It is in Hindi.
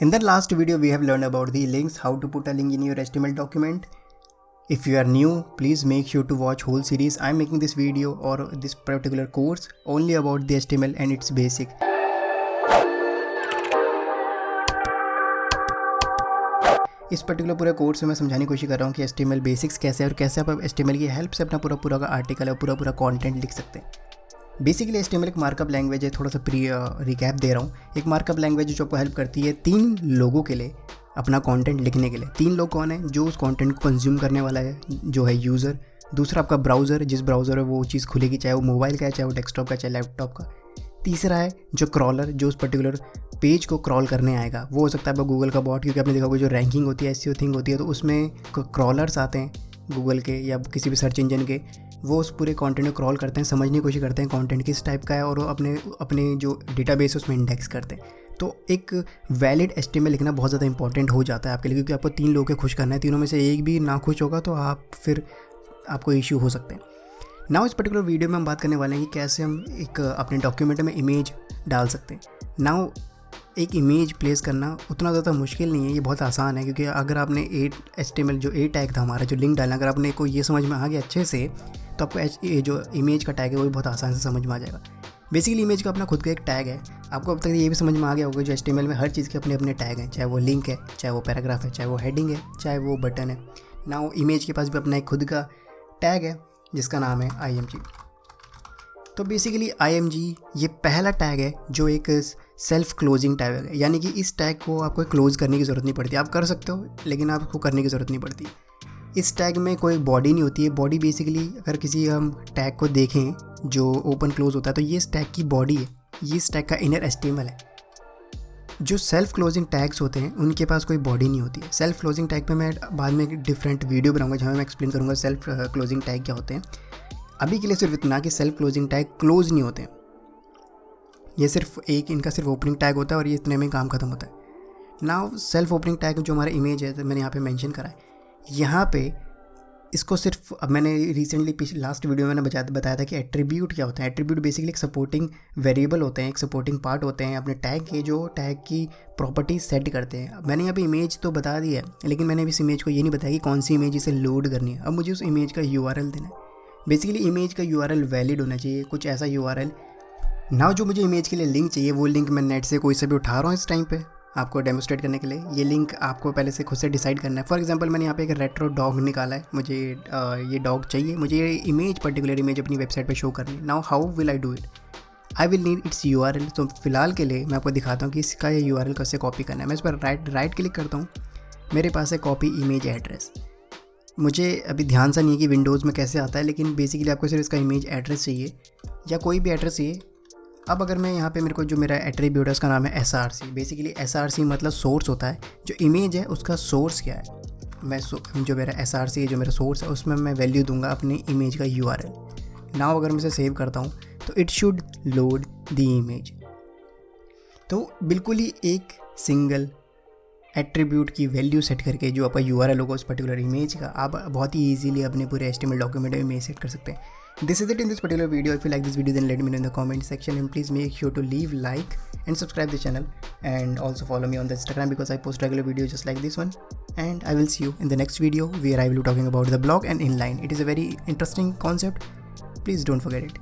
In the last video, we have learned about the links, how to put a link in your HTML document. If you are new, please make sure to watch whole series. I am making this video or this particular course only about the HTML and its basic. इस पर्टिकुलर पूरे कोर्स में मैं समझाने की कोशिश कर रहा हूँ कि HTML बेसिक्स कैसे है और कैसे आप HTML की हेल्प से अपना पूरा का आर्टिकल और पूरा कंटेंट लिख सकते हैं। बेसिकली HTML एक मार्कअप लैंग्वेज है, थोड़ा सा रिकैप दे रहा हूँ। एक मार्कअप लैंग्वेज जो आपको हेल्प करती है 3 लोगों के लिए अपना कंटेंट लिखने के लिए। 3 लोग कौन है? जो उस कंटेंट को कंज्यूम करने वाला है, जो है यूज़र। दूसरा आपका ब्राउज़र, जिस ब्राउज़र में वो चीज़ खुलेगी, चाहे वो मोबाइल का है, चाहे वो डेस्कटॉप का, चाहे लैपटॉप का। तीसरा है जो क्रॉलर, जो उस पर्टिकुलर पेज को क्रॉल करने आएगा। वो हो सकता है आपका गूगल का बॉट, क्योंकि आपने देखा होगा जो रैंकिंग होती है, एसईओ थिंग होती है, तो उसमें क्रॉलर्स आते हैं गूगल के या किसी भी सर्च इंजन के। वो उस पूरे कंटेंट को क्रॉल करते हैं, समझने की कोशिश करते हैं कंटेंट किस टाइप का है, और वो अपने जो डेटाबेस है उसमें इंडेक्स करते हैं। तो एक वैलिड HTML लिखना बहुत ज़्यादा इंपॉर्टेंट हो जाता है आपके लिए, क्योंकि आपको 3 लोगों के खुश करना है। तीनों में से एक भी ना खुश होगा तो आपको इश्यू हो सकते हैं। नाउ इस पर्टिकुलर वीडियो में हम बात करने वाले हैं कि कैसे हम एक अपने डॉक्यूमेंट में इमेज डाल सकते हैं। नाउ एक इमेज प्लेस करना उतना ज़्यादा मुश्किल नहीं है, ये बहुत आसान है। क्योंकि अगर आपने HTML जो टैग था हमारा, जो लिंक डालना, अगर आपने को ये समझ में आ गया अच्छे से, तो आपको जो इमेज का टैग है वो भी बहुत आसान से समझ में आ जाएगा। बेसिकली इमेज का अपना खुद का एक टैग है। आपको अब तक ये भी समझ में आ गया होगा जो HTML में हर चीज़ के अपने अपने टैग हैं, चाहे वो लिंक है, चाहे वो पैराग्राफ है, चाहे वो हेडिंग है, चाहे वो बटन है। नाउ इमेज के पास भी अपना एक खुद का टैग है जिसका नाम है IMG। तो बेसिकली IMG ये पहला टैग है जो एक सेल्फ क्लोजिंग टैग है, यानी कि इस टैग को आपको क्लोज करने की ज़रूरत नहीं पड़ती। आप कर सकते हो लेकिन आपको करने की ज़रूरत नहीं पड़ती। इस टैग में कोई बॉडी नहीं होती है। बॉडी बेसिकली अगर किसी हम टैग को देखें जो ओपन क्लोज होता है, तो ये इस टैग की बॉडी है, ये इस टैग का इनर HTML है। जो सेल्फ क्लोजिंग टैग्स होते हैं उनके पास कोई बॉडी नहीं होती है। सेल्फ क्लोजिंग टैग पे मैं बाद में एक डिफरेंट वीडियो बनाऊंगा जहाँ मैं एक्सप्लेन करूँगा सेल्फ क्लोजिंग टैग क्या होते हैं। अभी के लिए सिर्फ इतना कि सेल्फ क्लोजिंग टैग क्लोज नहीं होते हैं, ये सिर्फ इनका सिर्फ ओपनिंग टैग होता है और ये इतने में काम खत्म होता है। नाउ सेल्फ ओपनिंग टैग जो हमारा इमेज है, तो मैंने यहाँ पे मेंशन करा है। यहाँ पे इसको सिर्फ अब मैंने रिसेंटली लास्ट वीडियो में मैंने बताया था कि एट्रीब्यूट क्या होता है। एट्रीब्यूट बेसिकली एक सपोर्टिंग वेरिएबल होते हैं, एक सपोर्टिंग पार्ट होते हैं अपने टैग के, जो टैग की प्रॉपर्टीज सेट करते हैं। मैंने यहाँ पे इमेज तो बता दी है, लेकिन मैंने इस इमेज को ये नहीं बताया कि कौन सी इमेज इसे लोड करनी है। अब मुझे उस इमेज का URL देना है। बेसिकली इमेज का URL वैलिड होना चाहिए, कुछ ऐसा URL। नाउ जो मुझे इमेज के लिए लिंक चाहिए, वो लिंक मैं नेट से कोई से भी उठा रहा हूँ इस टाइम पे आपको डेमोस्ट्रेट करने के लिए। ये लिंक आपको पहले से खुद से डिसाइड करना है। फॉर एग्जांपल मैंने यहाँ पे एक रेट्रो डॉग निकाला है, मुझे ये डॉग चाहिए, मुझे ये इमेज पर्टिकुलर इमेज अपनी वेबसाइट पे शो करनी है। Now how will I do it? I will need it's URL। तो फिलहाल के लिए मैं आपको दिखाता हूँ कि इसका ये URL कैसे कॉपी करना है। मैं इस पर राइट क्लिक करता हूँ, मेरे पास है कॉपी इमेज एड्रेस। मुझे अभी ध्यान सा नहीं है कि विंडोज़ में कैसे आता है, लेकिन बेसिकली आपको सिर्फ इसका इमेज एड्रेस चाहिए या कोई भी एड्रेस चाहिए। अब अगर मैं यहाँ पे मेरे को जो मेरा एट्रीब्यूट है उसका नाम है SRC। बेसिकली SRC मतलब सोर्स होता है। जो इमेज है उसका सोर्स क्या है, मैं जो मेरा SRC है, जो मेरा सोर्स है, उसमें मैं वैल्यू दूंगा अपनी इमेज का URL। नाउ अगर मैं इसे सेव करता हूँ तो it should load the image. तो बिल्कुल ही एक सिंगल एट्रीब्यूट की वैल्यू सेट करके जो आपका URL होगा उस पर्टिकुलर इमेज का, आप बहुत ही ईजिली अपने पूरे HTML डॉक्यूमेंट में इमेज सेट कर सकते हैं। This is it in this particular video. If you like this video, then let me know in the comment section, and please make sure to leave like and subscribe the channel, and also follow me on the Instagram because I post regular videos just like this one. And I will see you in the next video where I will be talking about the blog and inline. It is a very interesting concept. Please don't forget it.